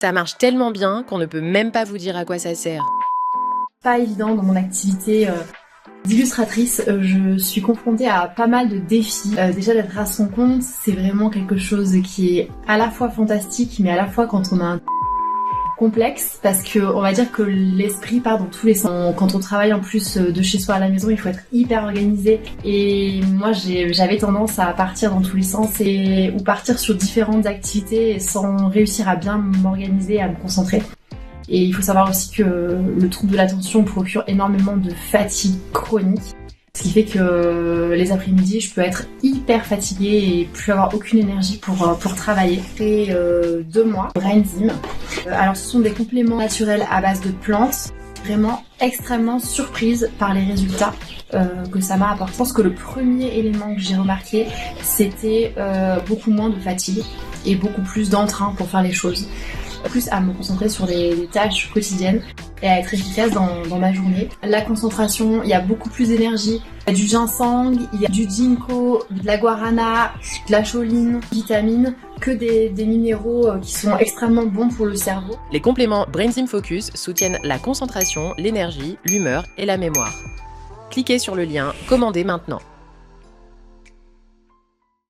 Ça marche tellement bien qu'on ne peut même pas vous dire à quoi ça sert. Pas évident dans mon activité d'illustratrice. Je suis confrontée à pas mal de défis. Déjà d'être à son compte, c'est vraiment quelque chose qui est à la fois fantastique, mais à la fois quand on a un complexe, parce que on va dire que l'esprit part dans tous les sens. Quand on travaille en plus de chez soi à la maison, il faut être hyper organisé. Et moi, j'avais tendance à partir dans tous les sens ou partir sur différentes activités sans réussir à bien m'organiser, à me concentrer. Et il faut savoir aussi que le trouble de l'attention procure énormément de fatigue chronique. Ce qui fait que les après-midi, je peux être hyper fatiguée et plus avoir aucune énergie pour travailler. Et 2 mois, Brainzym. Alors ce sont des compléments naturels à base de plantes. Vraiment extrêmement surprise par les résultats que ça m'a apporté. Je pense que le premier élément que j'ai remarqué, c'était beaucoup moins de fatigue et beaucoup plus d'entrain pour faire les choses. Plus à me concentrer sur les tâches quotidiennes et à être efficace dans ma journée. La concentration, il y a beaucoup plus d'énergie. Il y a du ginseng, il y a du ginkgo, de la guarana, de la choline, vitamines, que des minéraux qui sont extrêmement bons pour le cerveau. Les compléments Brainzym Focus soutiennent la concentration, l'énergie, l'humeur et la mémoire. Cliquez sur le lien « Commandez maintenant ».